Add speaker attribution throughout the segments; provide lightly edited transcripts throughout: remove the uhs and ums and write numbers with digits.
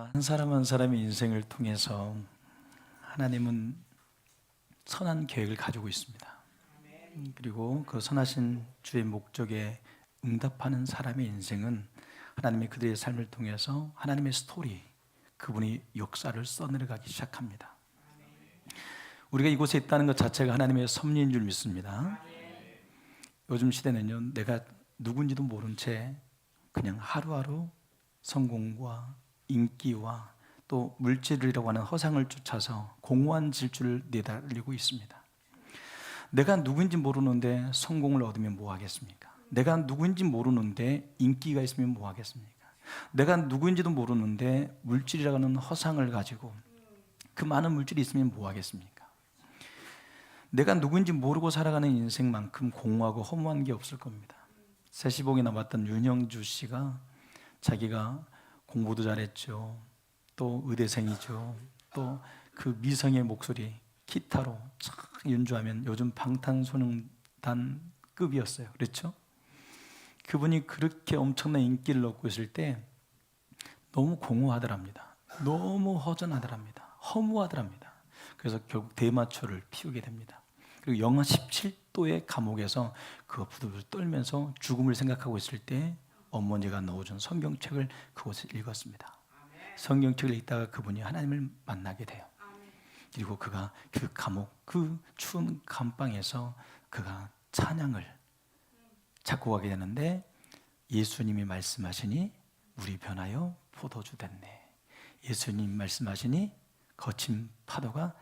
Speaker 1: 한 사람 한 사람의 인생을 통해서 하나님은 선한 계획을 가지고 있습니다. 그리고 그 선하신 주의 목적에 응답하는 사람의 인생은 하나님의 그들의 삶을 통해서 하나님의 스토리, 그분이 역사를 써내려가기 시작합니다. 우리가 이곳에 있다는 것 자체가 하나님의 섭리인 줄 믿습니다. 요즘 시대는요, 내가 누군지도 모른 채 그냥 하루하루 성공과 인기와 또 물질이라고 하는 허상을 쫓아서 공허한 질주를 내달리고 있습니다. 내가 누구인지 모르는데 성공을 얻으면 뭐 하겠습니까? 내가 누구인지 모르는데 인기가 있으면 뭐 하겠습니까? 내가 누구인지도 모르는데 물질이라고 하는 허상을 가지고 그 많은 물질이 있으면 뭐 하겠습니까? 내가 누구인지 모르고 살아가는 인생만큼 공허하고 허무한 게 없을 겁니다. 세시봉에 나왔던 윤형주 씨가 자기가 공부도 잘했죠, 또 의대생이죠, 또 그 미성의 목소리 기타로 착 연주하면 요즘 방탄소년단급이었어요. 그렇죠? 그분이 그렇게 엄청난 인기를 얻고 있을 때 너무 공허하더랍니다. 너무 허전하더랍니다. 허무하더랍니다. 그래서 결국 대마초를 피우게 됩니다. 그리고 영하 17도의 감옥에서 그 부들부들 떨면서 죽음을 생각하고 있을 때 어머니가 넣어준 성경책을 그곳에 읽었습니다. 성경책을 읽다가 그분이 하나님을 만나게 돼요. 그리고 그가 그 감옥, 그 추운 감방에서 그가 찬양을 작곡하게 되는데, 예수님이 말씀하시니 물이 변하여 포도주 됐네. 예수님 말씀하시니 거친 파도가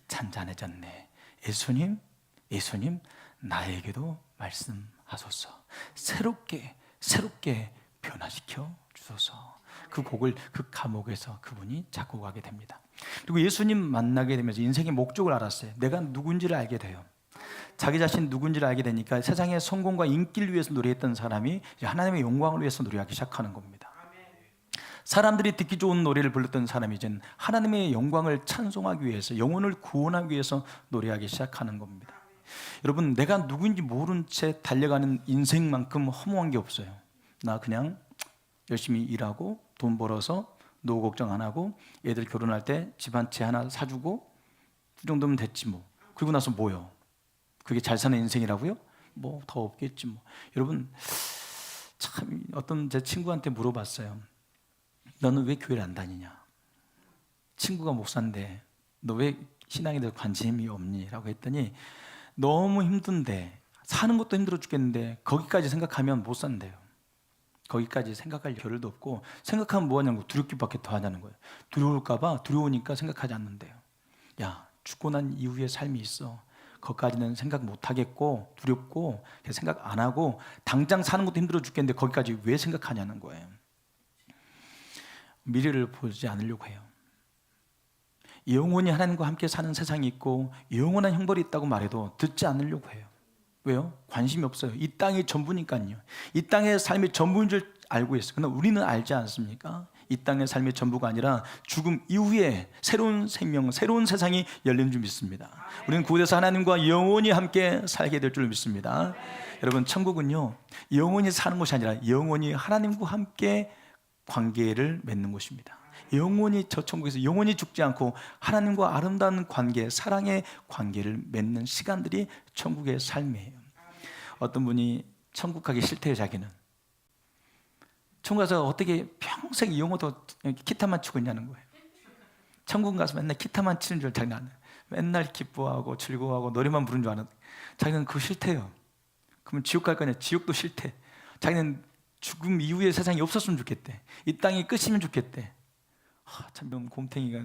Speaker 1: 잔잔해졌네. 예수님 나에게도 말씀하소서. 새롭게 변화시켜 주소서. 그 곡을 그 감옥에서 그분이 작곡하게 됩니다. 그리고 예수님 만나게 되면서 인생의 목적을 알았어요. 내가 누군지를 알게 돼요. 자기 자신 누군지를 알게 되니까 세상의 성공과 인기를 위해서 노래했던 사람이 이제 하나님의 영광을 위해서 노래하기 시작하는 겁니다. 사람들이 듣기 좋은 노래를 불렀던 사람이 이제 하나님의 영광을 찬송하기 위해서, 영혼을 구원하기 위해서 노래하기 시작하는 겁니다. 여러분, 내가 누구인지 모른 채 달려가는 인생만큼 허무한 게 없어요. 나 그냥 열심히 일하고 돈 벌어서 노후 걱정 안 하고 애들 결혼할 때 집 한 채 하나 사주고 그 정도면 됐지 뭐. 그리고 나서 뭐요? 그게 잘 사는 인생이라고요? 뭐 더 없겠지 뭐. 여러분, 참 어떤 제 친구한테 물어봤어요. 너는 왜 교회를 안 다니냐? 친구가 목사인데 너 왜 신앙에 대해서 관심이 없니? 라고 했더니 너무 힘든데, 사는 것도 힘들어 죽겠는데 거기까지 생각하면 못 산대요. 거기까지 생각할 겨를도 없고, 생각하면 뭐 하냐고, 두렵기밖에 더 하냐는 거예요. 두려울까봐, 두려우니까 생각하지 않는데요. 야, 죽고 난 이후의 삶이 있어. 거기까지는 생각 못 하겠고 두렵고 생각 안 하고, 당장 사는 것도 힘들어 죽겠는데 거기까지 왜 생각하냐는 거예요. 미래를 보지 않으려고 해요. 영원히 하나님과 함께 사는 세상이 있고 영원한 형벌이 있다고 말해도 듣지 않으려고 해요. 왜요? 관심이 없어요. 이 땅이 전부니까요. 이 땅의 삶이 전부인 줄 알고 있어요. 그러나 우리는 알지 않습니까? 이 땅의 삶이 전부가 아니라 죽음 이후에 새로운 생명, 새로운 세상이 열리는 줄 믿습니다. 우리는 그곳에서 하나님과 영원히 함께 살게 될 줄 믿습니다. 여러분, 천국은요, 영원히 사는 것이 아니라 영원히 하나님과 함께 관계를 맺는 곳입니다. 영원히 저 천국에서 영원히 죽지 않고 하나님과 아름다운 관계, 사랑의 관계를 맺는 시간들이 천국의 삶이에요. 어떤 분이 천국 가기 싫대요. 자기는 천국 가서 어떻게 평생 영어도 기타만 치고 있냐는 거예요. 천국 가서 맨날 기타만 치는 줄 자기는, 맨날 기뻐하고 즐거워하고 노래만 부르는 줄 아는, 자기는 그거 싫대요. 그러면 지옥 갈 거냐? 지옥도 싫대. 자기는 죽음 이후의 세상이 없었으면 좋겠대. 이 땅이 끝이면 좋겠대. 참 너무 곰탱이가.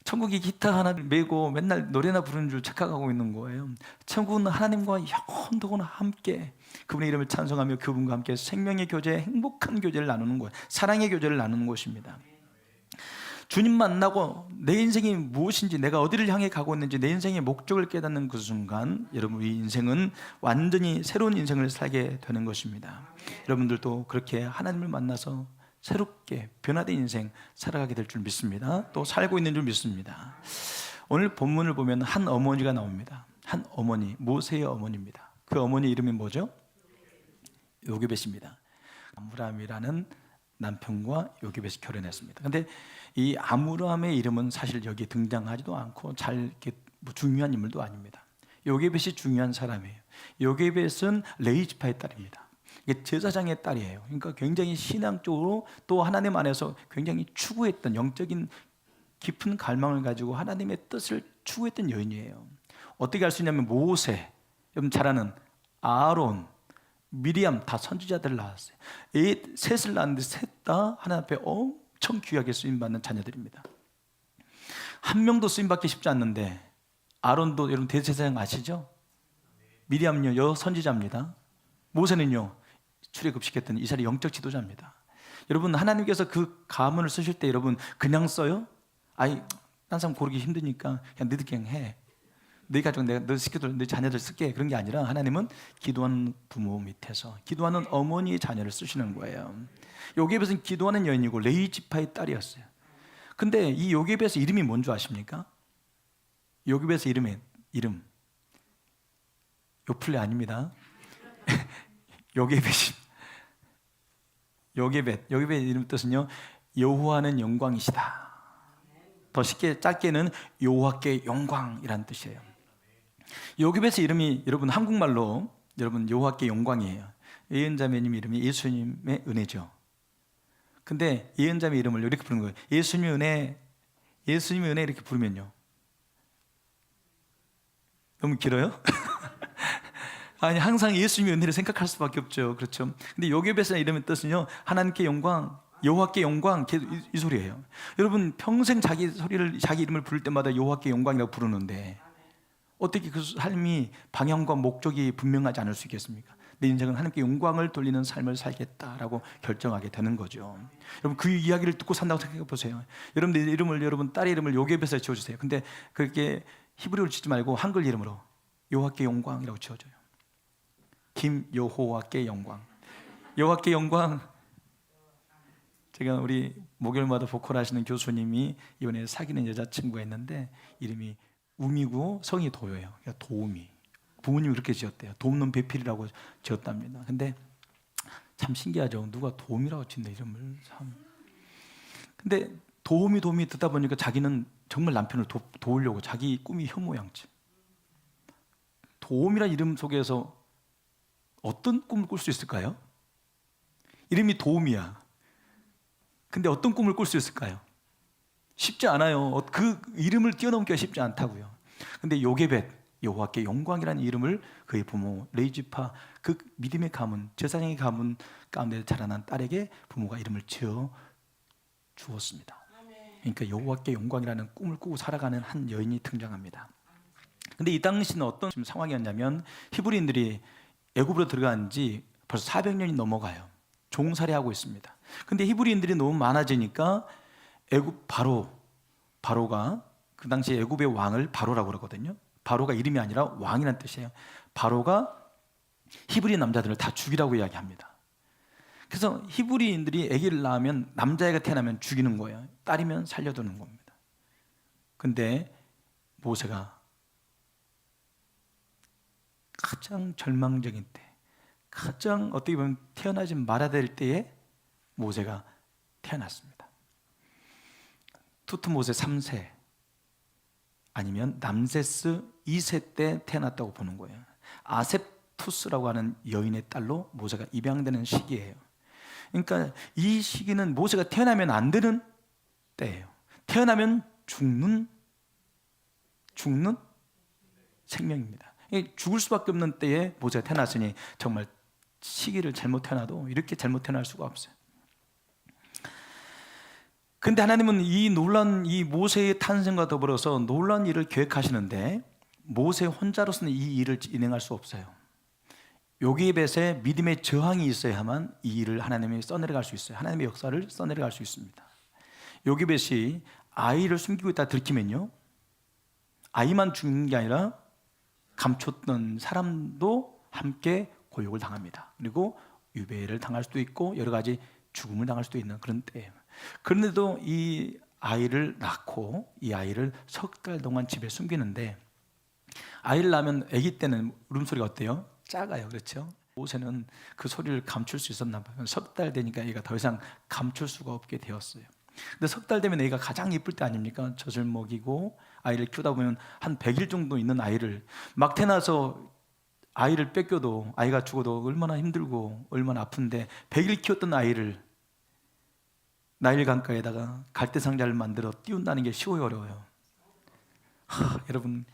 Speaker 1: 천국이 기타 하나를 메고 맨날 노래나 부르는 줄 착각하고 있는 거예요. 천국은 하나님과 영원토록 함께 그분의 이름을 찬송하며 그분과 함께 생명의 교제, 행복한 교제를 나누는 곳, 사랑의 교제를 나누는 곳입니다. 주님 만나고 내 인생이 무엇인지, 내가 어디를 향해 가고 있는지, 내 인생의 목적을 깨닫는 그 순간 여러분, 우리 인생은 완전히 새로운 인생을 살게 되는 것입니다. 여러분들도 그렇게 하나님을 만나서 새롭게 변화된 인생 살아가게 될 줄 믿습니다. 또 살고 있는 줄 믿습니다. 오늘 본문을 보면 한 어머니가 나옵니다. 한 어머니, 모세의 어머니입니다. 그 어머니 이름이 뭐죠? 요게벳입니다. 아므람이라는 남편과 요게벳이 결혼했습니다. 근데 이 아므람의 이름은 사실 여기에 등장하지도 않고 잘 이렇게 뭐 중요한 인물도 아닙니다. 요게벳이 중요한 사람이에요. 요게벳은 레이지파의 딸입니다. 이게 제사장의 딸이에요. 그러니까 굉장히 신앙적으로 또 하나님 안에서 굉장히 추구했던 영적인 깊은 갈망을 가지고 하나님의 뜻을 추구했던 여인이에요. 어떻게 알 수 있냐면 모세, 여러분 잘 아는 아론, 미리암 다 선지자들을 낳았어요. 이 셋을 낳았는데 셋 다 하나님 앞에 엄청 귀하게 쓰임받는 자녀들입니다. 한 명도 쓰임받기 쉽지 않는데 아론도 여러분 대제사장 아시죠? 미리암요 여선지자입니다. 모세는요 출애굽시켰던 이스라엘 영적 지도자입니다. 여러분 하나님께서 그 가문을 쓰실 때 여러분 그냥 써요? 아이 딴 사람 고르기 힘드니까 그냥 너희들 그냥 해. 너희 가족 내가 너 시켜줄 너 자녀들 쓸게. 그런 게 아니라 하나님은 기도하는 부모 밑에서 기도하는 어머니의 자녀를 쓰시는 거예요. 요게벳은 기도하는 여인이고 레이지파의 딸이었어요. 근데 이 요게벳의 이름이 뭔지 아십니까? 요게벳의 이름 요플레 아닙니다. 요게벳의 이름 뜻은요 여호와는 영광이시다. 더 쉽게 짧게는 여호와께 영광이라는 뜻이에요. 요게벳의 이름이 여러분 한국말로 여러분 여호와께 영광이에요. 예은자매님 이름이 예수님의 은혜죠. 근데 예은자매 이름을 이렇게 부르는 거예요. 예수님의 은혜 이렇게 부르면요 너무 길어요? 아니 항상 예수님의 은혜를 생각할 수밖에 없죠. 그렇죠? 근데 요게벳의 이름의 뜻은요 하나님께 영광, 여호와께 영광 이 소리예요. 여러분 평생 자기 이름을 부를 때마다 여호와께 영광이라고 부르는데 어떻게 그 삶이 방향과 목적이 분명하지 않을 수 있겠습니까? 내 인생은 하나님께 영광을 돌리는 삶을 살겠다라고 결정하게 되는 거죠. 여러분 그 이야기를 듣고 산다고 생각해 보세요. 여러분들 이름을 여러분 딸의 이름을 요게벳을 지어주세요. 근데 그렇게 히브리어를 짓지 말고 한글 이름으로 여호와께 영광이라고 지어줘요. 김여호와께 영광. 여호와께 영광. 제가 우리 목요일마다 보컬 하시는 교수님이 이번에 사귀는 여자친구가 있는데 이름이 우미고 성이 도요예요. 그러니까 도우미. 부모님이 그렇게 지었대요. 돕는 배필이라고 지었답니다. 근데 참 신기하죠. 누가 도우미라고 짓는 이름을 참. 근데 도우미 듣다 보니까 자기는 정말 남편을 도우려고 자기 꿈이 현모양처. 도우미란 이름 속에서 어떤 꿈을 꿀 수 있을까요? 이름이 도우미야. 근데 어떤 꿈을 꿀 수 있을까요? 쉽지 않아요. 그 이름을 뛰어넘기가 쉽지 않다고요. 근데 요게벳, 여호와께 영광이라는 이름을 그의 부모 레이지파 그 믿음의 가문, 제사장의 가문 가운데 자라난 딸에게 부모가 이름을 지어 주었습니다. 그러니까 여호와께 영광이라는 꿈을 꾸고 살아가는 한 여인이 등장합니다. 근데 이 당시는 어떤 상황이었냐면 히브리인들이 애굽으로 들어간 지 벌써 400년이 넘어가요. 종살이하고 있습니다. 근데 히브리인들이 너무 많아지니까 애굽 바로가 그 당시 애굽의 왕을 바로라고 그러거든요. 바로가 이름이 아니라 왕이라는 뜻이에요. 바로가 히브리 남자들을 다 죽이라고 이야기합니다. 그래서 히브리인들이 아기를 낳으면 남자애가 태어나면 죽이는 거예요. 딸이면 살려두는 겁니다. 근데 모세가 가장 절망적인 때, 가장 어떻게 보면 태어나지 말아야 될 때에 모세가 태어났습니다. 투트모세 3세 아니면 남세스 2세 때 태어났다고 보는 거예요. 아셉투스라고 하는 여인의 딸로 모세가 입양되는 시기예요. 그러니까 이 시기는 모세가 태어나면 안 되는 때예요. 태어나면 죽는 생명입니다. 죽을 수밖에 없는 때에 모세가 태어났으니 정말 시기를 잘못 태어나도 이렇게 잘못 태어날 수가 없어요. 근데 하나님은 이 모세의 탄생과 더불어서 놀라운 일을 계획하시는데 모세 혼자로서는 이 일을 진행할 수 없어요. 요게벳의 믿음의 저항이 있어야만 이 일을 하나님이 써내려갈 수 있어요. 하나님의 역사를 써내려갈 수 있습니다. 요게벳이 아이를 숨기고 있다 들키면요, 아이만 죽는 게 아니라 감췄던 사람도 함께 고욕을 당합니다. 그리고 유배를 당할 수도 있고 여러 가지 죽음을 당할 수도 있는 그런 때예요. 그런데도 이 아이를 낳고 이 아이를 석 달 동안 집에 숨기는데, 아이를 낳으면 아기 때는 울음소리가 어때요? 작아요. 그렇죠? 모세는 그 소리를 감출 수 있었나 봐요. 석 달 되니까 애가 더 이상 감출 수가 없게 되었어요. 근데 석 달 되면 애가 가장 이쁠 때 아닙니까? 젖을 먹이고 아이를 키우다 보면 한 100일 정도 있는 아이를 막 태어나서 아이를 뺏겨도, 아이가 죽어도 얼마나 힘들고 얼마나 아픈데 100일 키웠던 아이를 나일 강가에다가 갈대상자를 만들어 띄운다는 게 쉬워요, 어려워요? 여러분,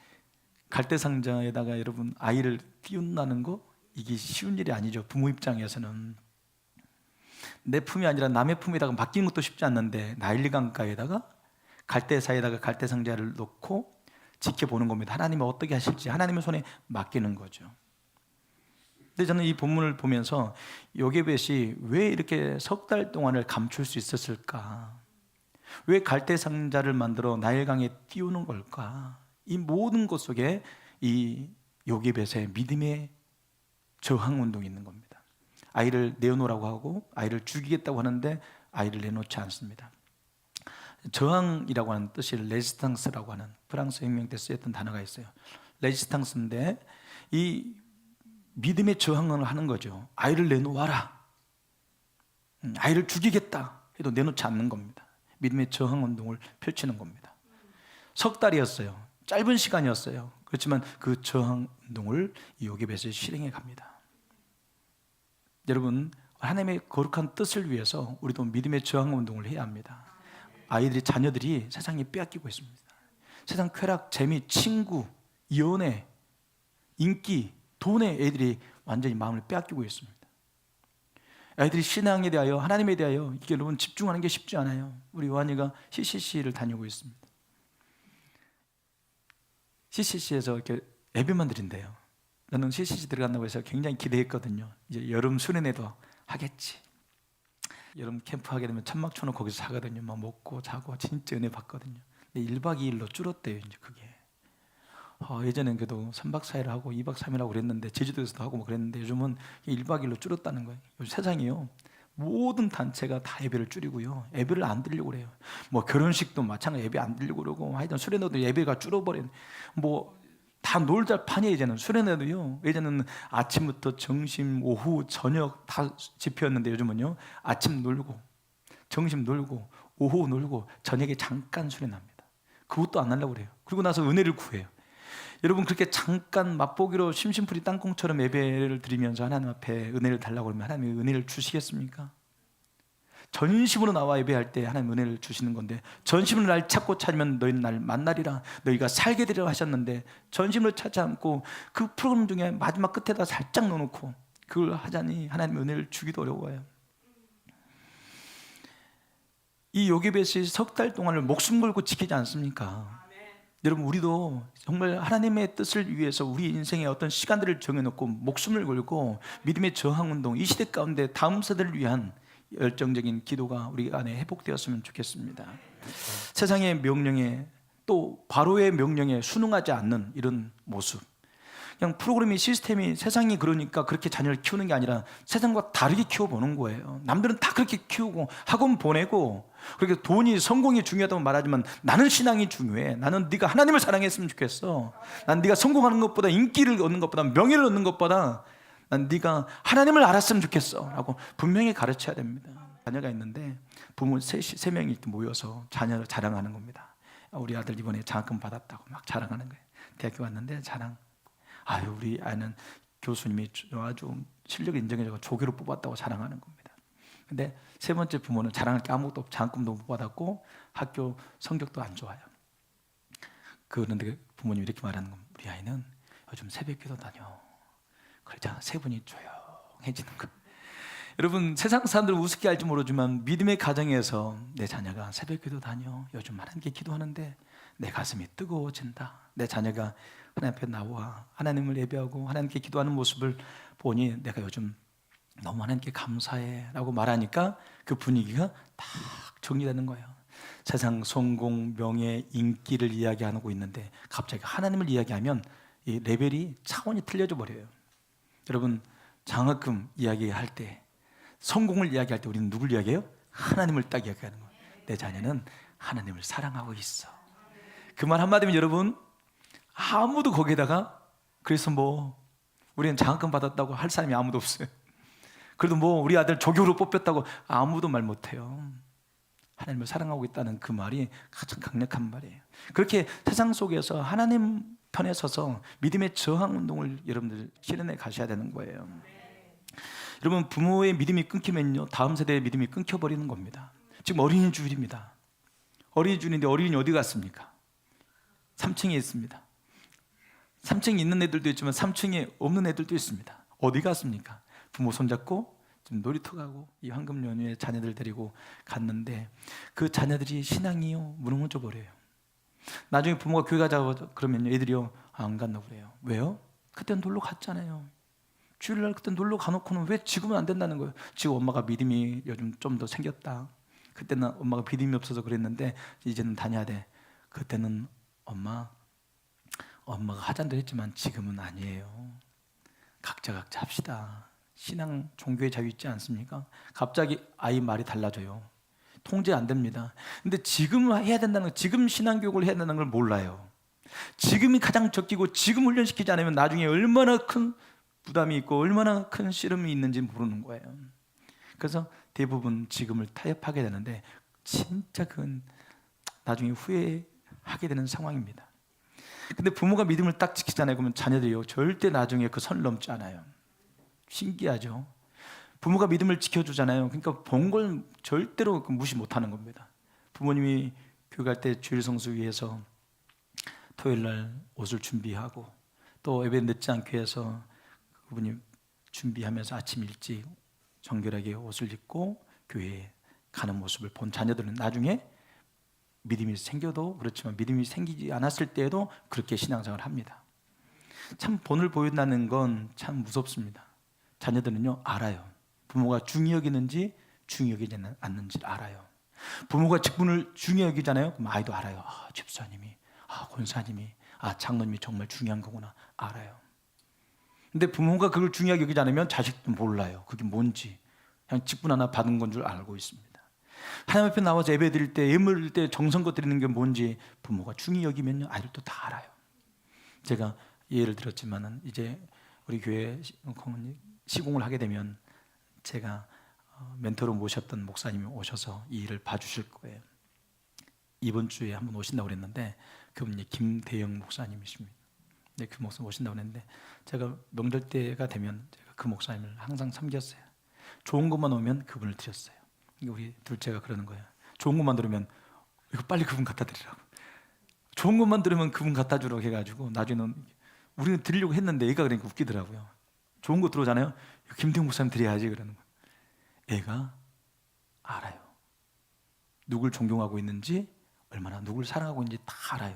Speaker 1: 갈대상자에다가 여러분 아이를 띄운다는 거, 이게 쉬운 일이 아니죠. 부모 입장에서는 내 품이 아니라 남의 품에다가 맡기는 것도 쉽지 않는데 나일 강가에다가 갈대사에다가 갈대상자를 놓고 지켜보는 겁니다. 하나님이 어떻게 하실지 하나님의 손에 맡기는 거죠. 근데 저는 이 본문을 보면서 요게벳이 왜 이렇게 석 달 동안을 감출 수 있었을까? 왜 갈대상자를 만들어 나일강에 띄우는 걸까? 이 모든 것 속에 이 요게벳의 믿음의 저항운동이 있는 겁니다. 아이를 내어놓으라고 하고 아이를 죽이겠다고 하는데 아이를 내놓지 않습니다. 저항이라고 하는 뜻이 레지스탕스라고 하는 프랑스 혁명 때 쓰였던 단어가 있어요. 레지스탕스인데 이 믿음의 저항을 하는 거죠. 아이를 내놓아라, 아이를 죽이겠다 해도 내놓지 않는 겁니다. 믿음의 저항 운동을 펼치는 겁니다. 석 달이었어요. 짧은 시간이었어요. 그렇지만 그 저항 운동을 이 요게벳이 실행해 갑니다. 여러분, 하나님의 거룩한 뜻을 위해서 우리도 믿음의 저항 운동을 해야 합니다. 아이들이, 자녀들이 세상에 빼앗기고 있습니다. 세상 쾌락, 재미, 친구, 연애, 인기, 돈에 애들이 완전히 마음을 빼앗기고 있습니다. 아이들이 신앙에 대하여, 하나님에 대하여 이게 여러분 집중하는 게 쉽지 않아요. 우리 요한이가 CCC를 다니고 있습니다. CCC에서 이렇게 예배만 드린대요. 나는 CCC 들어간다고 해서 굉장히 기대했거든요. 이제 여름 수련회도 하겠지. 여름 캠프 하게 되면 천막초는 거기서 자거든요. 막 먹고 자고 진짜 은혜 받거든요. 근데 1박 2일로 줄었대요. 이제 그게. 예전엔 그래도 3박 4일 하고 2박 3일 하고 그랬는데, 제주도에서도 하고 뭐 그랬는데 요즘은 1박 2일로 줄었다는 거예요. 요즘 세상이요, 모든 단체가 다 예배를 줄이고요, 예배를 안 드리려고 그래요. 뭐 결혼식도 마찬가지 예배 안 드리려고 그러고, 하여튼 수련회도 예배가 줄어버린, 뭐 다 놀자 판이에요. 이제는 수련회도요, 예전에는 아침부터 점심, 오후, 저녁 다 집회였는데 요즘은요, 아침 놀고 점심 놀고 오후 놀고 저녁에 잠깐 수련합니다. 그것도 안 하려고 그래요. 그리고 나서 은혜를 구해요. 여러분, 그렇게 잠깐 맛보기로 심심풀이 땅콩처럼 예배를 드리면서 하나님 앞에 은혜를 달라고 그러면 하나님이 은혜를 주시겠습니까? 전심으로 나와 예배할 때 하나님 은혜를 주시는 건데, 전심으로 날 찾고 찾으면 너희는 날 만나리라, 너희가 살게 되리라 하셨는데, 전심으로 찾지 않고 그 프로그램 중에 마지막 끝에다 살짝 넣어놓고 그걸 하자니 하나님 은혜를 주기도 어려워요. 이 요게벳이 석 달 동안을 목숨 걸고 지키지 않습니까? 여러분, 우리도 정말 하나님의 뜻을 위해서 우리 인생에 어떤 시간들을 정해놓고 목숨을 걸고 믿음의 저항운동, 이 시대 가운데 다음 세대를 위한 열정적인 기도가 우리 안에 회복되었으면 좋겠습니다. 세상의 명령에, 또 바로의 명령에 순응하지 않는 이런 모습, 그냥 프로그램이, 시스템이, 세상이 그러니까 그렇게 자녀를 키우는 게 아니라 세상과 다르게 키워보는 거예요. 남들은 다 그렇게 키우고 학원 보내고 그렇게 돈이, 성공이 중요하다고 말하지만 나는 신앙이 중요해. 나는 네가 하나님을 사랑했으면 좋겠어. 난 네가 성공하는 것보다, 인기를 얻는 것보다, 명예를 얻는 것보다 난 네가 하나님을 알았으면 좋겠어 라고 분명히 가르쳐야 됩니다. 자녀가 있는데 부모 세 명이 이렇게 모여서 자녀를 자랑하는 겁니다. 우리 아들 이번에 장학금 받았다고 막 자랑하는 거예요. 대학교 왔는데 자랑, 아유 우리 아이는 교수님이 아주 실력 인정해줘서 조교로 뽑았다고 자랑하는 겁니다. 근데 세 번째 부모는 자랑할 게 아무것도 없고 장학금도 못 받았고 학교 성적도 안 좋아요. 그런데 부모님이 이렇게 말하는 겁니다. 우리 아이는 요즘 새벽기도 다녀. 그러자 세 분이 조용해지는 거예요. 여러분, 세상 사람들은 우습게 알지 모르지만 믿음의 가정에서 내 자녀가 새벽기도 다녀, 요즘 하나님께 기도하는데 내 가슴이 뜨거워진다, 내 자녀가 하나님 앞에 나와 하나님을 예배하고 하나님께 기도하는 모습을 보니 내가 요즘 너무 하나님께 감사해 라고 말하니까 그 분위기가 딱 정리되는 거예요. 세상 성공, 명예, 인기를 이야기하고 있는데 갑자기 하나님을 이야기하면 이 레벨이, 차원이 틀려져 버려요. 여러분, 장학금 이야기할 때, 성공을 이야기할 때 우리는 누굴 이야기해요? 하나님을 딱 이야기하는 거예요. 내 자녀는 하나님을 사랑하고 있어. 그 말 한마디면 여러분, 아무도 거기에다가 그래서 뭐 우리는 장학금 받았다고 할 사람이 아무도 없어요. 그래도 뭐 우리 아들 조교로 뽑혔다고 아무도 말 못해요. 하나님을 사랑하고 있다는 그 말이 가장 강력한 말이에요. 그렇게 세상 속에서 하나님 편에 서서 믿음의 저항 운동을 여러분들 실현해 가셔야 되는 거예요. 여러분, 부모의 믿음이 끊기면요, 다음 세대의 믿음이 끊겨버리는 겁니다. 지금 어린이 주일입니다. 어린이 주일인데 어린이 어디 갔습니까? 3층에 있습니다. 3층에 있는 애들도 있지만 3층에 없는 애들도 있습니다. 어디 갔습니까? 부모 손잡고 지금 놀이터 가고 이 황금 연휴에 자녀들 데리고 갔는데 그 자녀들이 신앙이요 무너져 버려요. 나중에 부모가 교회 가자고 그러면 애들이요 안 간다고 그래요. 왜요? 그때는 놀러 갔잖아요. 주일날 그때 놀러 가놓고는 왜 지금은 안 된다는 거예요. 지금 엄마가 믿음이 요즘 좀 더 생겼다. 그때는 엄마가 믿음이 없어서 그랬는데 이제는 다녀야 돼. 그때는 엄마가 하자는 대로 했지만 지금은 아니에요. 각자 합시다. 신앙 종교의 자유 있지 않습니까? 갑자기 아이 말이 달라져요. 통제 안 됩니다. 근데 지금 해야 된다는 거, 지금 신앙교육을 해야 된다는 걸 몰라요. 지금이 가장 적기고 지금 훈련시키지 않으면 나중에 얼마나 큰 부담이 있고 얼마나 큰 씨름이 있는지 모르는 거예요. 그래서 대부분 지금을 타협하게 되는데 진짜 그건 나중에 후회하게 되는 상황입니다. 근데 부모가 믿음을 딱 지키잖아요. 그러면 자녀들이요 절대 나중에 그 선을 넘지 않아요. 신기하죠? 부모가 믿음을 지켜주잖아요. 그러니까 본 걸 절대로 무시 못하는 겁니다. 부모님이 교회 갈 때 주일 성수 위해서 토요일 날 옷을 준비하고 또 예배 늦지 않게 해서 그분이 준비하면서 아침 일찍 정결하게 옷을 입고 교회에 가는 모습을 본 자녀들은 나중에 믿음이 생겨도 그렇지만 믿음이 생기지 않았을 때에도 그렇게 신앙생활을 합니다. 참 본을 보인다는 건 참 무섭습니다. 자녀들은요 알아요. 부모가 중히 여기는지 중히 여기지 않는지를 알아요. 부모가 직분을 중히 여기잖아요. 그럼 아이도 알아요. 집사님이, 권사님이, 장로님이 정말 중요한 거구나 알아요. 근데 부모가 그걸 중요하게 여기지 않으면 자식도 몰라요. 그게 뭔지. 그냥 직분 하나 받은 건 줄 알고 있습니다. 하나님 앞에 나와서 예배 드릴 때, 예물 드릴 때 정성껏 드리는 게 뭔지 부모가 중히 여기면요 아이들도 다 알아요. 제가 예를 들었지만은 이제 우리 교회 시공을 하게 되면 제가 멘토로 모셨던 목사님이 오셔서 이 일을 봐주실 거예요. 이번 주에 한번 오신다고 그랬는데 그분이 김대영 목사님이십니다. 네, 그 목사 오신다고 그랬는데 제가 명절 때가 되면 제가 그 목사님을 항상 섬겼어요. 좋은 것만 오면 그분을 드렸어요. 우리 둘째가 그러는 거예요. 좋은 것만 들으면 이거 빨리 그분 갖다 드리라고. 좋은 것만 들으면 그분 갖다 주라고 해가지고 나중에는 우리는 드리려고 했는데 애가 그러니까 웃기더라고요. 좋은 거 들어오잖아요. 김대웅 목사님 드려야지 그러는 거예요. 애가 알아요. 누굴 존경하고 있는지, 얼마나 누굴 사랑하고 있는지 다 알아요.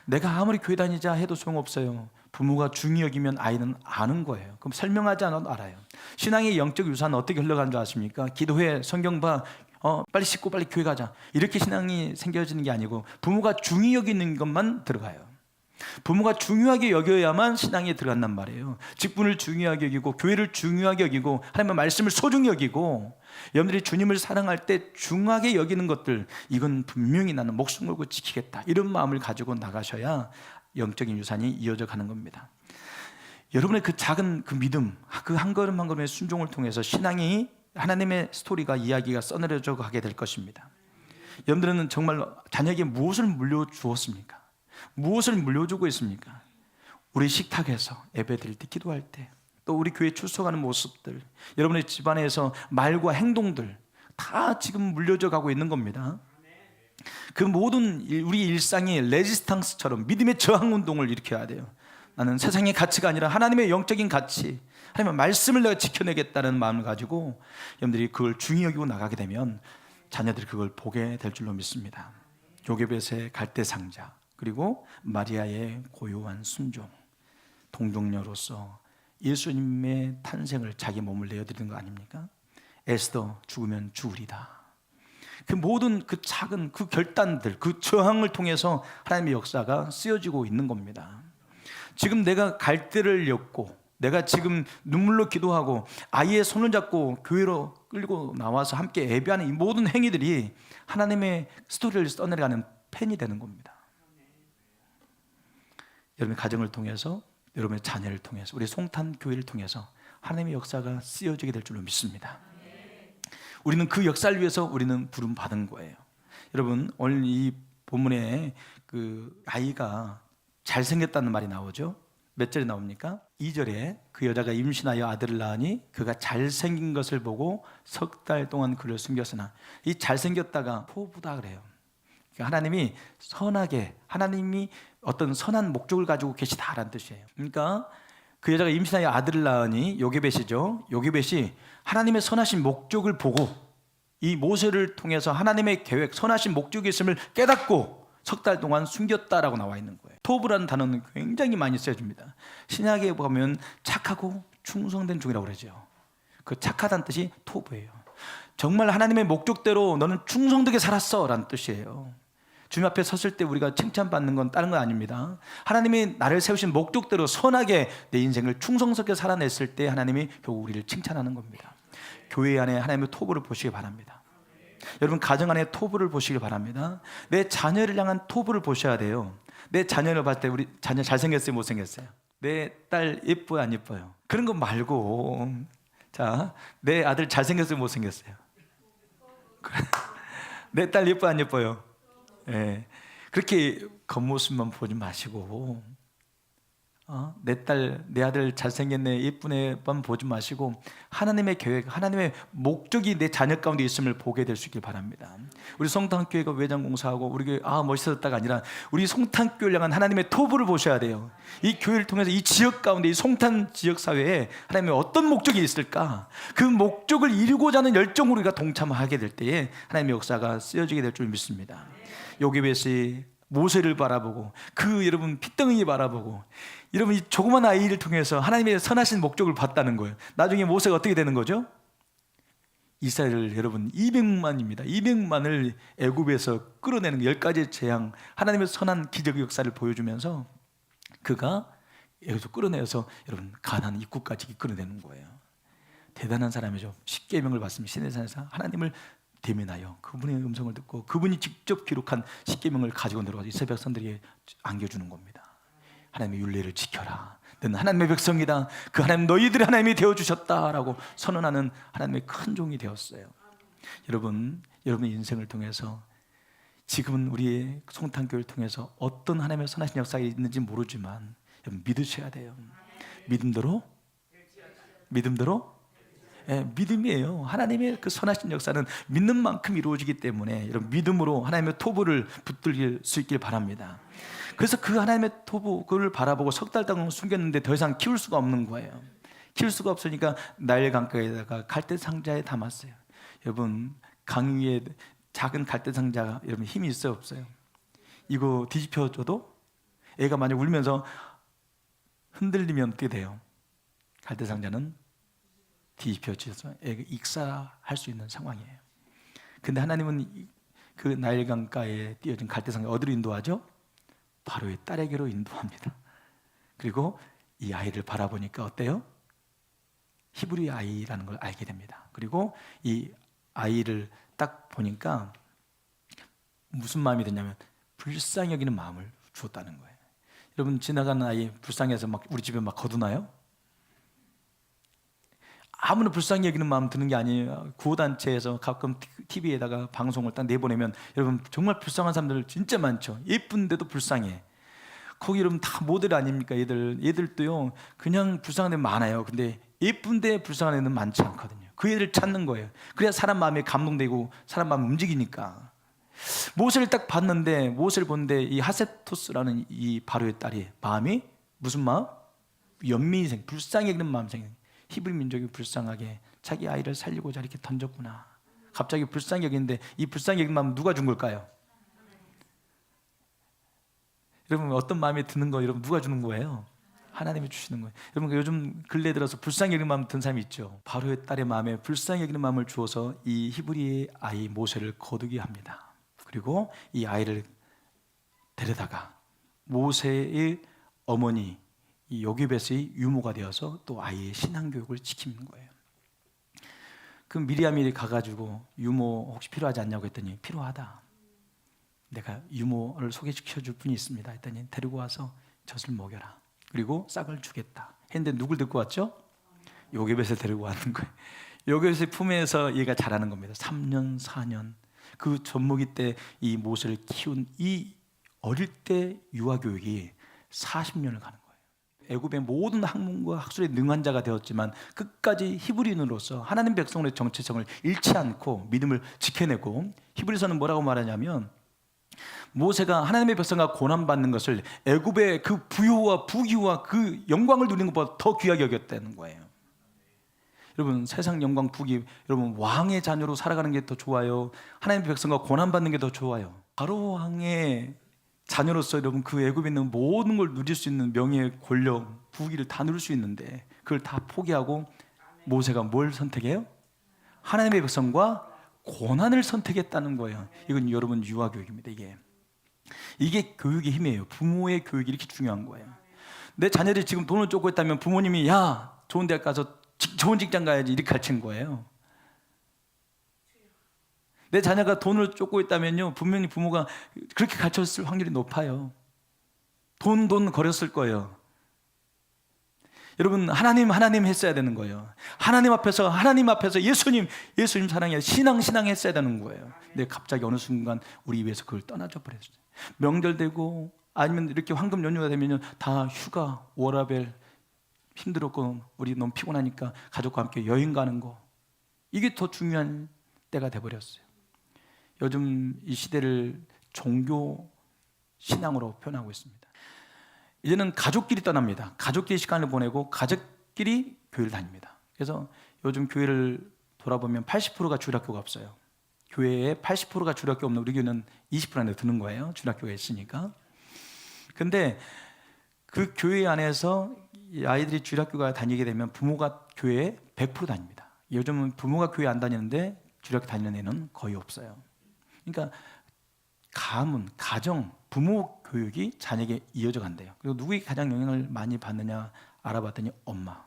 Speaker 1: 내가 아무리 교회 다니자 해도 소용없어요. 부모가 중히 여기면 아이는 아는 거예요. 그럼 설명하지 않아도 알아요. 신앙의 영적 유산은 어떻게 흘러가는 줄 아십니까? 기도해, 성경 봐, 빨리 씻고 빨리 교회 가자. 이렇게 신앙이 생겨지는 게 아니고 부모가 중히 여기는 것만 들어가요. 부모가 중요하게 여겨야만 신앙에 들어간단 말이에요. 직분을 중요하게 여기고 교회를 중요하게 여기고 하나님의 말씀을 소중히 여기고 여러분들이 주님을 사랑할 때 중하게 여기는 것들, 이건 분명히 나는 목숨 걸고 지키겠다 이런 마음을 가지고 나가셔야 영적인 유산이 이어져 가는 겁니다. 여러분의 그 작은 그 믿음, 그 한 걸음 한 걸음의 순종을 통해서 신앙이 하나님의 스토리가 이야기가 써내려져 가게 될 것입니다. 여러분들은 정말 자녀에게 무엇을 물려주었습니까? 무엇을 물려주고 있습니까? 우리 식탁에서 예배 드릴 때, 기도할 때, 또 우리 교회 출석하는 모습들, 여러분의 집안에서 말과 행동들 다 지금 물려져 가고 있는 겁니다. 그 모든 우리 일상이 레지스탕스처럼 믿음의 저항 운동을 일으켜야 돼요. 나는 세상의 가치가 아니라 하나님의 영적인 가치, 하나님의 말씀을 내가 지켜내겠다는 마음을 가지고 여러분들이 그걸 중히 여기고 나가게 되면 자녀들이 그걸 보게 될 줄로 믿습니다. 요게벳의 갈대상자, 그리고 마리아의 고요한 순종, 동정녀로서 예수님의 탄생을 자기 몸을 내어드리는 거 아닙니까? 에스더 죽으면 죽으리다. 그 모든 그 작은 그 결단들, 그 저항을 통해서 하나님의 역사가 쓰여지고 있는 겁니다. 지금 내가 갈대를 엮고 내가 지금 눈물로 기도하고 아이의 손을 잡고 교회로 끌고 나와서 함께 예배하는 이 모든 행위들이 하나님의 스토리를 써내려가는 펜이 되는 겁니다. 여러분 가정을 통해서 여러분의 자녀를 통해서, 우리 송탄교회를 통해서 하나님의 역사가 쓰여지게 될 줄로 믿습니다. 우리는 그 역사를 위해서 우리는 부름 받은 거예요. 여러분, 오늘 이 본문에 그 아이가 잘생겼다는 말이 나오죠. 몇 절에 나옵니까? 2절에 그 여자가 임신하여 아들을 낳으니 그가 잘생긴 것을 보고 석 달 동안 그를 숨겼으나, 이 잘생겼다가 포부다 그래요. 그러니까 하나님이 선하게, 하나님이 어떤 선한 목적을 가지고 계시다라는 뜻이에요. 그러니까 그 여자가 임신하여 아들을 낳으니, 요게벳이죠. 요게벳이 하나님의 선하신 목적을 보고 이 모세를 통해서 하나님의 계획, 선하신 목적이 있음을 깨닫고 석 달 동안 숨겼다라고 나와 있는 거예요. 토부라는 단어는 굉장히 많이 쓰여집니다. 신약에 보면 착하고 충성된 종이라고 그러죠. 그 착하다는 뜻이 토부예요. 정말 하나님의 목적대로 너는 충성되게 살았어 라는 뜻이에요. 주님 앞에 섰을 때 우리가 칭찬받는 건 다른 건 아닙니다. 하나님이 나를 세우신 목적대로 선하게 내 인생을 충성스럽게 살아냈을 때 하나님이 결국 우리를 칭찬하는 겁니다. 교회 안에 하나님의 토부를 보시기 바랍니다. 여러분, 가정 안에 토부를 보시기 바랍니다. 내 자녀를 향한 토부를 보셔야 돼요. 내 자녀를 봤을 때 우리 자녀 잘생겼어요, 못생겼어요? 내 딸 예뻐요, 안 예뻐요? 그런 거 말고, 자, 내 아들 잘생겼어요, 못생겼어요? 내 딸 예뻐요, 안 예뻐요? 예. 그렇게 겉모습만 보지 마시고, 내 딸, 내 아들 잘생겼네, 예쁘네만 보지 마시고 하나님의 계획, 하나님의 목적이 내 자녀 가운데 있음을 보게 될 수 있길 바랍니다. 우리 송탄교회가 외장 공사하고 우리 교회 멋있었다가 아니라 우리 송탄교회를 향한 하나님의 토부를 보셔야 돼요. 이 교회를 통해서 이 지역 가운데, 이 송탄 지역 사회에 하나님의 어떤 목적이 있을까? 그 목적을 이루고자 하는 열정으로 우리가 동참하게 될 때에 하나님의 역사가 쓰여지게 될 줄 믿습니다. 요게벳이 모세를 바라보고, 그 여러분 핏덩이 바라보고, 여러분 이 조그만 아이를 통해서 하나님의 선하신 목적을 봤다는 거예요. 나중에 모세가 어떻게 되는 거죠? 이스라엘을 여러분 200만입니다. 200만을 애굽에서 끌어내는 10가지 재앙, 하나님의 선한 기적 역사를 보여주면서 그가 여기서 끌어내서 여러분 가나안 입구까지 이끌어내는 거예요. 대단한 사람이죠. 십계명을 받습니다. 시내산에서 하나님을 대면하여 그분의 음성을 듣고 그분이 직접 기록한 십계명을 가지고 내려가서 이스라엘 백성들에게 안겨주는 겁니다. 하나님의 율례를 지켜라. 너는 하나님의 백성이다. 그 하나님 너희들의 하나님이 되어주셨다라고 선언하는 하나님의 큰 종이 되었어요. 여러분의 인생을 통해서 지금은 우리의 송탄교회를 통해서 어떤 하나님의 선하신 역사가 있는지 모르지만 여러분 믿으셔야 돼요. 믿음대로 믿음이에요. 하나님의 그 선하신 역사는 믿는 만큼 이루어지기 때문에 여러분 믿음으로 하나님의 토부를 붙들 수 있길 바랍니다. 그래서 그 하나님의 토부, 그를 바라보고 석 달 동안 숨겼는데 더 이상 키울 수가 없는 거예요. 키울 수가 없으니까 나일 강가에다가 갈대 상자에 담았어요. 여러분, 강 위에 작은 갈대 상자가 여러분 힘이 있어요, 없어요? 이거 뒤집혀줘도 애가 만약 울면서 흔들리면 어떻게 돼요? 갈대 상자는 뒤집혀져서 애가 익사할 수 있는 상황이에요. 근데 하나님은 그 나일 강가에 띄어진 갈대 상자 어디로 인도하죠? 바로의 딸에게로 인도합니다. 그리고 이 아이를 바라보니까 어때요? 히브리 아이라는 걸 알게 됩니다. 그리고 이 아이를 딱 보니까 무슨 마음이 드냐면 불쌍히 여기는 마음을 주었다는 거예요. 여러분, 지나가는 아이 불쌍해서 막 우리 집에 막 거두나요? 아무나 불쌍히 여기는 마음 드는 게 아니에요. 구호단체에서 가끔 TV에다가 방송을 딱 내보내면 여러분 정말 불쌍한 사람들 진짜 많죠. 예쁜데도 불쌍해. 거기 여러분 다 모델 아닙니까? 얘들도요 그냥 불쌍한 애 많아요. 근데 예쁜데 불쌍한 애는 많지 않거든요. 그 애들 찾는 거예요. 그래야 사람 마음에 감동되고 사람 마음 움직이니까. 모세를 딱 봤는데, 모세를 보는데 이 하세토스라는 이 바로의 딸이 마음이 무슨 마음? 연민이 생, 불쌍히 여기는 마음 생겨. 히브리 민족이 불쌍하게 자기 아이를 살리고자 이렇게 던졌구나. 갑자기 불쌍히 여기는데 이 불쌍히 여기는 마음 누가 준 걸까요? 여러분 어떤 마음이 드는 거 여러분 누가 주는 거예요? 하나님이 주시는 거예요. 여러분 요즘 근래 들어서 불쌍히 여기는 마음 든 사람이 있죠. 바로의 딸의 마음에 불쌍히 여기는 마음을 주어서 이 히브리의 아이 모세를 거두게 합니다. 그리고 이 아이를 데려다가 모세의 어머니 이 요게벳의 유모가 되어서 또 아이의 신앙교육을 지키는 거예요. 그 미리암이 가가지고 유모 혹시 필요하지 않냐고 했더니 필요하다. 내가 유모를 소개시켜 줄 분이 있습니다 했더니 데리고 와서 젖을 먹여라. 그리고 싹을 주겠다 했는데 누굴 데리고 왔죠? 요게벳을 데리고 왔는 거예요. 요게벳의 품에서 얘가 자라는 겁니다. 3년 4년 그 젖먹이 때 이 모세를 키운 이 어릴 때 유아교육이 40년을 가는 거예요. 애굽의 모든 학문과 학술에 능한 자가 되었지만 끝까지 히브리인으로서 하나님 백성의 정체성을 잃지 않고 믿음을 지켜내고, 히브리서는 뭐라고 말하냐면 모세가 하나님의 백성과 고난받는 것을 애굽의 그 부유와 부귀와 그 영광을 누리는 것보다 더 귀하게 여겼다는 거예요. 여러분, 세상 영광 부귀, 여러분 왕의 자녀로 살아가는 게 더 좋아요? 하나님의 백성과 고난받는 게 더 좋아요? 바로 왕의 자녀로서 여러분 그 애굽에 있는 모든 걸 누릴 수 있는 명예, 권력, 부귀를 다 누릴 수 있는데 그걸 다 포기하고 모세가 뭘 선택해요? 하나님의 백성과 고난을 선택했다는 거예요. 이건 여러분 유아교육입니다. 이게 교육의 힘이에요. 부모의 교육이 이렇게 중요한 거예요. 내 자녀들이 지금 돈을 쫓고 있다면 부모님이 야 좋은 대학 가서 좋은 직장 가야지 이렇게 가르친 거예요. 내 자녀가 돈을 쫓고 있다면요 분명히 부모가 그렇게 가르쳤을 확률이 높아요. 돈 거렸을 거예요. 여러분 하나님 했어야 되는 거예요. 하나님 앞에서 예수님 사랑해 신앙 했어야 되는 거예요. 근데 갑자기 어느 순간 우리 위해서 그걸 떠나져 버렸어요. 명절 되고 아니면 이렇게 황금 연휴가 되면 다 휴가 워라벨 힘들었고 우리 너무 피곤하니까 가족과 함께 여행 가는 거, 이게 더 중요한 때가 돼버렸어요. 요즘 이 시대를 종교 신앙으로 표현하고 있습니다. 이제는 가족끼리 떠납니다. 가족끼리 시간을 보내고 가족끼리 교회를 다닙니다. 그래서 요즘 교회를 돌아보면 80%가 주일학교가 없어요. 교회에 80%가 주일학교 없는 우리 교회는 20% 안에 드는 거예요. 주일학교가 있으니까. 근데 그 교회 안에서 아이들이 주일학교가 다니게 되면 부모가 교회에 100% 다닙니다. 요즘은 부모가 교회 안 다니는데 주일학교 다니는 애는 거의 없어요. 그러니까 가문, 가정, 부모 교육이 자녀에게 이어져 간대요. 그리고 누구에게 가장 영향을 많이 받느냐 알아봤더니 엄마.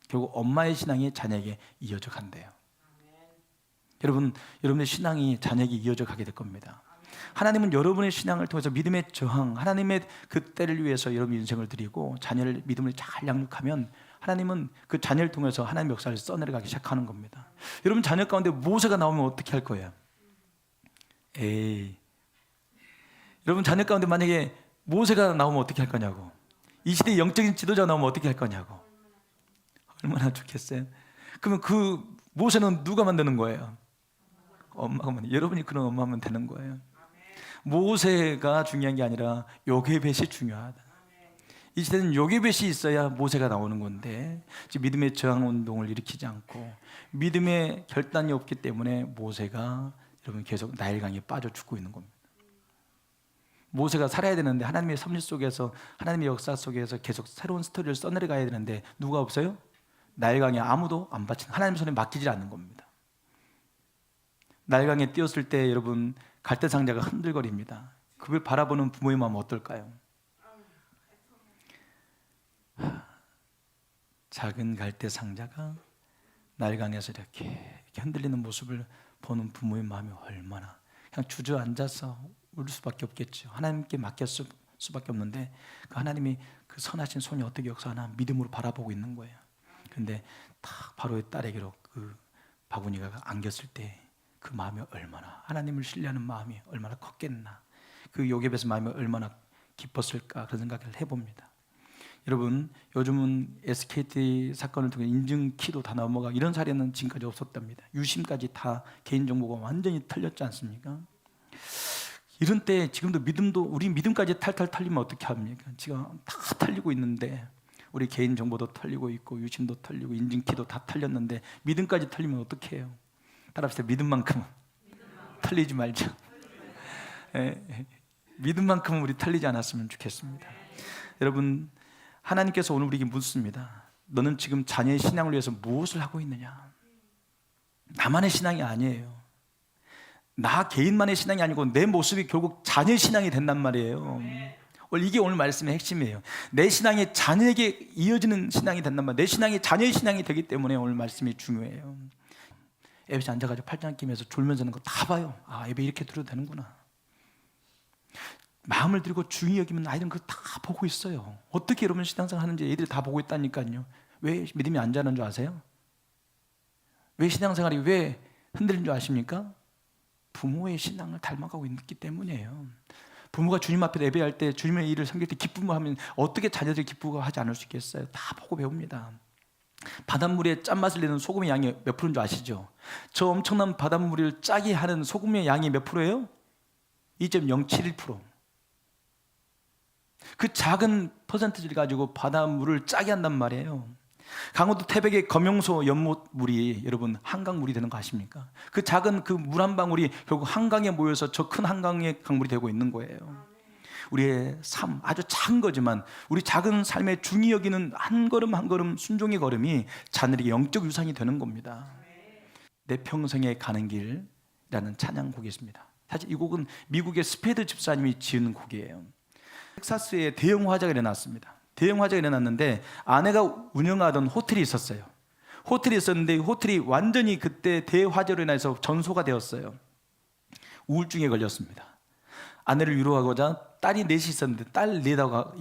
Speaker 1: 결국 엄마의 신앙이 자녀에게 이어져 간대요. 여러분의 신앙이 자녀에게 이어져 가게 될 겁니다. 하나님은 여러분의 신앙을 통해서 믿음의 저항, 하나님의 그 때를 위해서 여러분 인생을 드리고 자녀를 믿음을 잘 양육하면 하나님은 그 자녀를 통해서 하나님의 역사를 써내려가기 시작하는 겁니다. 여러분 자녀 가운데 모세가 나오면 어떻게 할 거예요? 여러분 자녀 가운데 만약에 모세가 나오면 어떻게 할 거냐고. 이 시대의 영적인 지도자 나오면 어떻게 할 거냐고. 얼마나 좋겠어요. 그러면 그 모세는 누가 만드는 거예요? 엄마가 만드는. 여러분이 그런 엄마면 되는 거예요. 모세가 중요한 게 아니라 요게벳이 중요하다. 이 시대는 요게벳이 있어야 모세가 나오는 건데 지금 믿음의 저항 운동을 일으키지 않고 믿음의 결단이 없기 때문에 모세가 여러분 계속 나일강에 빠져 죽고 있는 겁니다. 모세가 살아야 되는데 하나님의 섭리 속에서 하나님의 역사 속에서 계속 새로운 스토리를 써내려가야 되는데 누가 없어요? 나일강에 아무도 안 바치는, 하나님 손에 맡기질 않는 겁니다. 나일강에 뛰었을 때 여러분 갈대상자가 흔들거립니다. 그걸 바라보는 부모의 마음은 어떨까요? 작은 갈대상자가 나일강에서 이렇게 흔들리는 모습을 보는 부모의 마음이 얼마나, 그냥 주저앉아서 울 수밖에 없겠죠. 하나님께 맡겼을 수밖에 없는데 그 하나님이 그 선하신 손이 어떻게 역사하나 믿음으로 바라보고 있는 거예요. 근데 딱 바로의 딸에게로 그 바구니가 안겼을 때 그 마음이 얼마나, 하나님을 신뢰하는 마음이 얼마나 컸겠나, 그 요게벳의 마음이 얼마나 깊었을까, 그런 생각을 해봅니다. 여러분 요즘은 SKT 사건을 통해 인증키도 다 넘어가 이런 사례는 지금까지 없었답니다. 유심까지 다 개인정보가 완전히 털렸지 않습니까? 이런 때 지금도 믿음도, 우리 믿음까지 탈탈 털리면 어떻게 합니까? 지금 다 털리고 있는데, 우리 개인정보도 털리고 있고 유심도 털리고 인증키도 다 털렸는데 믿음까지 털리면 어떻게 해요? 따라합시다. 믿음만큼은 털리지 말자. 믿음만큼은 우리 털리지 않았으면 좋겠습니다. 여러분 하나님께서 오늘 우리에게 묻습니다. 너는 지금 자녀의 신앙을 위해서 무엇을 하고 있느냐? 나만의 신앙이 아니에요. 나 개인만의 신앙이 아니고 내 모습이 결국 자녀의 신앙이 된단 말이에요. 이게 오늘 말씀의 핵심이에요. 내 신앙이 자녀에게 이어지는 신앙이 된단 말이에요. 내 신앙이 자녀의 신앙이 되기 때문에 오늘 말씀이 중요해요. 예배에 앉아가지고 팔짱 끼면서 졸면서 하는 거 다 봐요. 아, 예배 이렇게 들어도 되는구나. 마음을 들고 중히 여기면 아이들은 그거 다 보고 있어요. 어떻게 여러분 신앙생활 하는지 애들이 다 보고 있다니까요. 왜 믿음이 안 자는 줄 아세요? 왜 신앙생활이 왜 흔들린 줄 아십니까? 부모의 신앙을 닮아가고 있기 때문이에요. 부모가 주님 앞에 예배할 때, 주님의 일을 섬길 때 기쁨을 하면 어떻게 자녀들이 기쁘고 하지 않을 수 있겠어요? 다 보고 배웁니다. 바닷물에 짠맛을 내는 소금의 양이 몇 프로인 줄 아시죠? 저 엄청난 바닷물을 짜게 하는 소금의 양이 몇 프로예요? 2.071%. 그 작은 퍼센트를 가지고 바닷물을 짜게 한단 말이에요. 강원도 태백의 검용소 연못물이 여러분 한강물이 되는 거 아십니까? 그 작은 그 물 한 방울이 결국 한강에 모여서 저 큰 한강의 강물이 되고 있는 거예요. 우리의 삶, 아주 작은 거지만 우리 작은 삶에 중히 여기는 한 걸음 한 걸음 순종의 걸음이 자녀에게 영적 유산이 되는 겁니다. 내 평생에 가는 길이라는 찬양곡이 있습니다. 사실 이 곡은 미국의 스페드 집사님이 지은 곡이에요. 텍사스에 대형 화재가 일어났습니다. 대형 화재가 일어났는데 아내가 운영하던 호텔이 있었어요. 호텔이 있었는데 호텔이 완전히 그때 대화재로 인해서 전소가 되었어요. 우울증에 걸렸습니다. 아내를 위로하고자 딸이 넷이 있었는데 딸 넷하고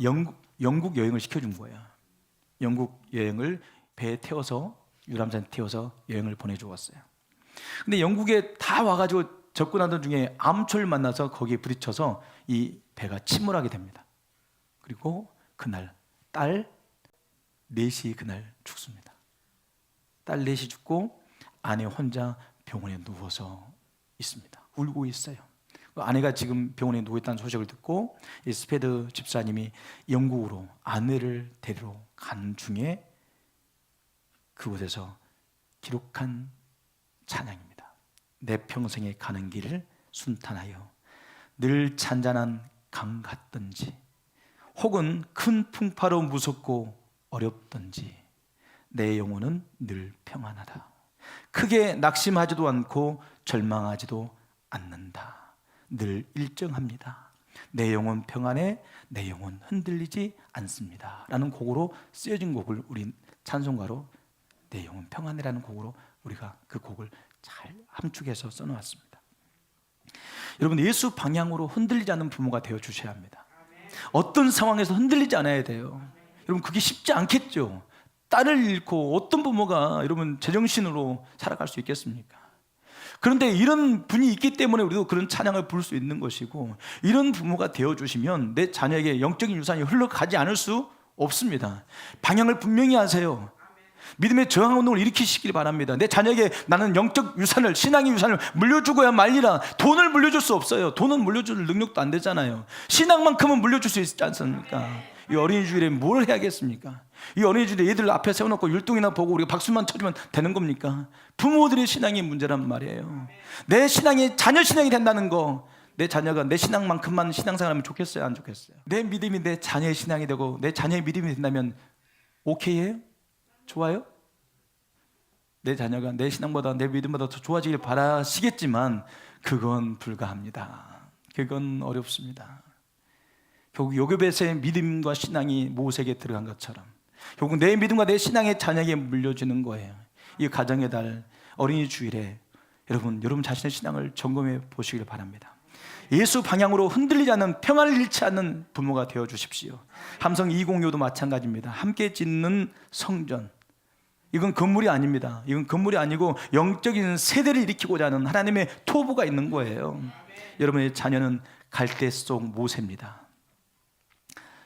Speaker 1: 영국 여행을 시켜준 거예요. 영국 여행을 배에 태워서 유람선에 태워서 여행을 보내주었어요. 근데 영국에 다 와가지고 접근하던 중에 암초를 만나서 거기에 부딪혀서 이 배가 침몰하게 됩니다. 그리고 그날 딸 넷이 그날 죽습니다. 딸 넷이 죽고 아내 혼자 병원에 누워서 있습니다. 울고 있어요. 아내가 지금 병원에 누워 있다는 소식을 듣고 이 스페드 집사님이 영국으로 아내를 데리러 간 중에 그곳에서 기록한 찬양입니다. 내 평생에 가는 길을 순탄하여 늘 잔잔한 강 같든지 혹은 큰 풍파로 무섭고 어렵든지 내 영혼은 늘 평안하다. 크게 낙심하지도 않고 절망하지도 않는다. 늘 일정합니다. 내 영혼 평안해, 내 영혼 흔들리지 않습니다. 라는 곡으로 쓰여진 곡을 우리 찬송가로 내 영혼 평안해라는 곡으로 우리가 그 곡을 잘 함축해서 써놓았습니다. 여러분, 예수 방향으로 흔들리지 않는 부모가 되어 주셔야 합니다. 어떤 상황에서 흔들리지 않아야 돼요. 여러분, 그게 쉽지 않겠죠. 딸을 잃고 어떤 부모가 여러분 제정신으로 살아갈 수 있겠습니까? 그런데 이런 분이 있기 때문에 우리도 그런 찬양을 부를 수 있는 것이고, 이런 부모가 되어주시면 내 자녀에게 영적인 유산이 흘러가지 않을 수 없습니다. 방향을 분명히 하세요. 믿음의 저항운동을 일으키시길 바랍니다. 내 자녀에게 나는 영적 유산을, 신앙의 유산을 물려주고야 말리라. 돈을 물려줄 수 없어요. 돈은 물려줄 능력도 안 되잖아요. 신앙만큼은 물려줄 수 있지 않습니까? 이 어린이 주일에 뭘 해야겠습니까? 이 어린이 주일에 얘들 앞에 세워놓고 율동이나 보고 우리가 박수만 쳐주면 되는 겁니까? 부모들의 신앙이 문제란 말이에요. 내 신앙이 자녀 신앙이 된다는 거, 내 자녀가 내 신앙만큼만 신앙생활하면 좋겠어요, 안 좋겠어요? 내 믿음이 내 자녀의 신앙이 되고 내 자녀의 믿음이 된다면 오케이예요? 좋아요? 내 자녀가 내 신앙보다 내 믿음보다 더 좋아지길 바라시겠지만 그건 불가합니다. 그건 어렵습니다. 결국 요괴벳의 믿음과 신앙이 모세에게 들어간 것처럼 결국 내 믿음과 내 신앙의 자녀에게 물려주는 거예요. 이 가정의 달 어린이 주일에 여러분 자신의 신앙을 점검해 보시길 바랍니다. 예수 방향으로 흔들리지 않는, 평안을 잃지 않는 부모가 되어 주십시오. 함성 206도 마찬가지입니다. 함께 짓는 성전, 이건 건물이 아닙니다. 이건 건물이 아니고 영적인 세대를 일으키고자 하는 하나님의 토부가 있는 거예요. 여러분의 자녀는 갈대 속 모세입니다.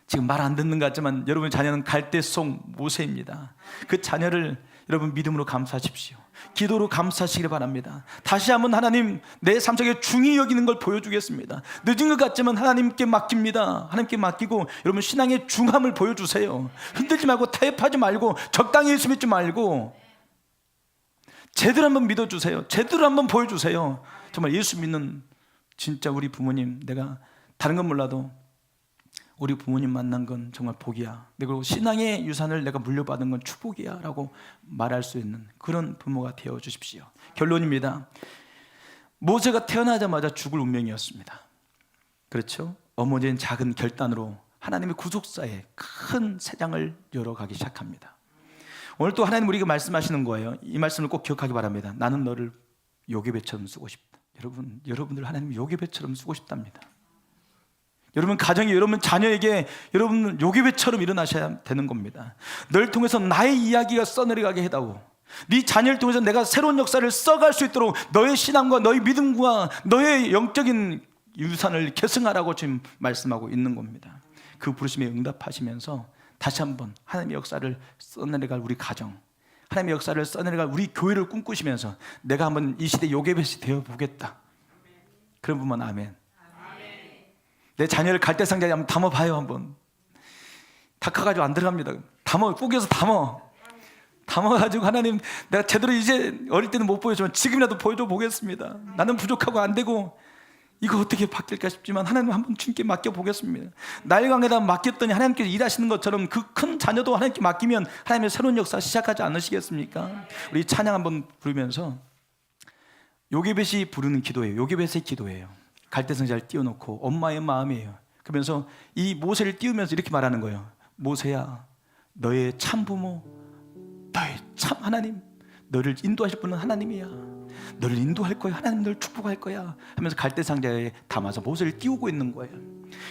Speaker 1: 지금 말 안 듣는 것 같지만 여러분의 자녀는 갈대 속 모세입니다. 그 자녀를 여러분 믿음으로 감사하십시오. 기도로 감사하시길 바랍니다. 다시 한번 하나님, 내 삶 속에 중히 여기는 걸 보여주겠습니다. 늦은 것 같지만 하나님께 맡깁니다. 하나님께 맡기고 여러분 신앙의 중함을 보여주세요. 흔들지 말고 타협하지 말고 적당히 예수 믿지 말고 제대로 한번 믿어주세요. 제대로 한번 보여주세요. 정말 예수 믿는 진짜 우리 부모님, 내가 다른 건 몰라도 우리 부모님 만난 건 정말 복이야. 그리고 신앙의 유산을 내가 물려받은 건 축복이야 라고 말할 수 있는 그런 부모가 되어 주십시오. 결론입니다. 모세가 태어나자마자 죽을 운명이었습니다. 그렇죠? 어머니는 작은 결단으로 하나님의 구속사에 큰 새 장을 열어가기 시작합니다. 오늘 또 하나님 우리에게 말씀하시는 거예요. 이 말씀을 꼭 기억하기 바랍니다. 나는 너를 요괴배처럼 쓰고 싶다. 여러분들 하나님 요괴배처럼 쓰고 싶답니다. 여러분 가정이 여러분 자녀에게 여러분 요괴배처럼 일어나셔야 되는 겁니다. 널 통해서 나의 이야기가 써내려가게 해다오. 네 자녀를 통해서 내가 새로운 역사를 써갈 수 있도록 너의 신앙과 너의 믿음과 너의 영적인 유산을 계승하라고 지금 말씀하고 있는 겁니다. 그 부르심에 응답하시면서 다시 한번 하나님의 역사를 써내려갈 우리 가정, 하나님의 역사를 써내려갈 우리 교회를 꿈꾸시면서 내가 한번 이 시대 요괴벳이 되어보겠다. 그런 분만 아멘. 내 자녀를 갈대상자에 한번 담아봐요. 한번 닦아가지고 안 들어갑니다. 꾸겨서 담아가지고 하나님, 내가 제대로 이제 어릴 때는 못 보여주지만 지금이라도 보여줘 보겠습니다. 나는 부족하고 안 되고 이거 어떻게 바뀔까 싶지만 하나님 한번 주님께 맡겨보겠습니다. 나일강에다 맡겼더니 하나님께서 일하시는 것처럼 그 큰 자녀도 하나님께 맡기면 하나님의 새로운 역사 시작하지 않으시겠습니까? 우리 찬양 한번 부르면서 요게벳이 부르는 기도예요. 요게벳의 기도예요. 갈대상자를 띄워놓고 엄마의 마음이에요. 그러면서 이 모세를 띄우면서 이렇게 말하는 거예요. 모세야, 너의 참부모, 너의 참 하나님, 너를 인도하실 분은 하나님이야. 너를 인도할 거야. 하나님 너를 축복할 거야 하면서 갈대상자에 담아서 모세를 띄우고 있는 거예요.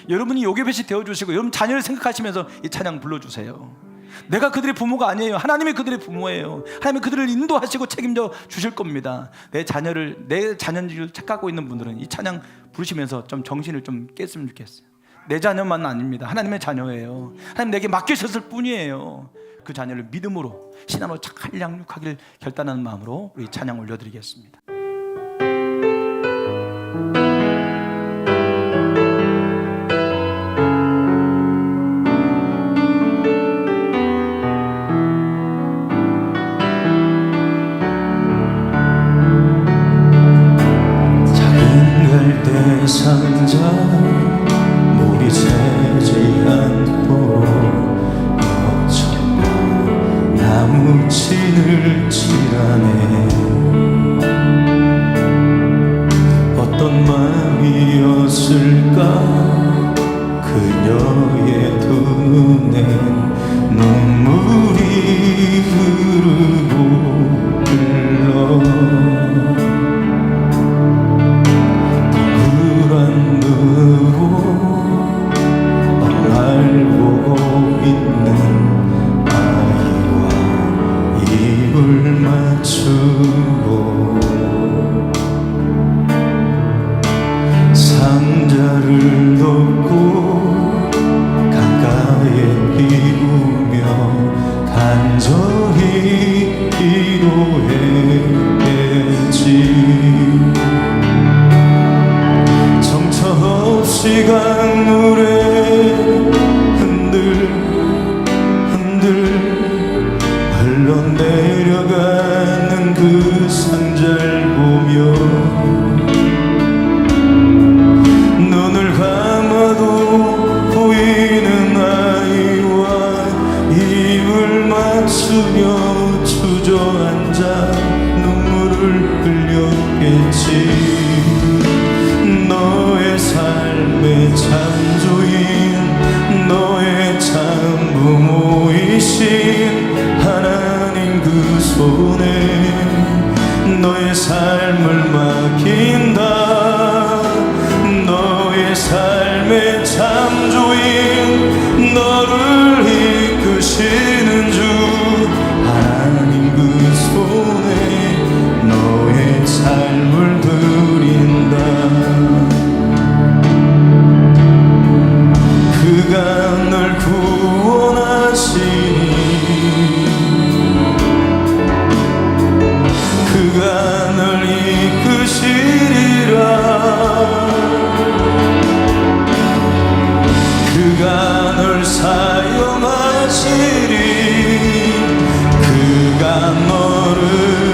Speaker 1: 여러분이 요괴벳이 되어주시고 여러분 자녀를 생각하시면서 이 찬양 불러주세요. 내가 그들의 부모가 아니에요. 하나님이 그들의 부모예요. 하나님이 그들을 인도하시고 책임져 주실 겁니다. 내 자녀를 내 자녀인 줄 착각하고 있는 분들은 이 찬양 부르시면서 좀 정신을 좀 깼으면 좋겠어요. 내 자녀만 아닙니다. 하나님의 자녀예요. 하나님 내게 맡기셨을 뿐이에요. 그 자녀를 믿음으로 신앙으로 잘 양육하기를 결단하는 마음으로 우리 찬양 올려드리겠습니다.
Speaker 2: 상자 목이 새지 않도록 여전한 나무 진을 칠하네. 어떤 마음이었을까 그녀의 두 눈엔 눈물이 흐르고 흘러 날 보고 있는 아이와 입을 맞추고 상자를 덮고 가까이 비우며 간절히 기도했겠지. 정처 없이 강물에 흔들 흘러내려가는 그 상자를 보며 눈을 감아도 보이는 아이와 입을 맞추며 주저앉아 눈물을 흘렸겠지. 너의 삶의 참조인 너의 참부모이신 하나님 그 손에 너의 삶을 맡긴다. 너의 삶의 참조인 너를 이끄시는 주 하나님 그 손에 너의 삶을 드린다. 그가 널 구원하시니 그가 널 이끄시리라. 그가 널 사용하시리. 그가 너를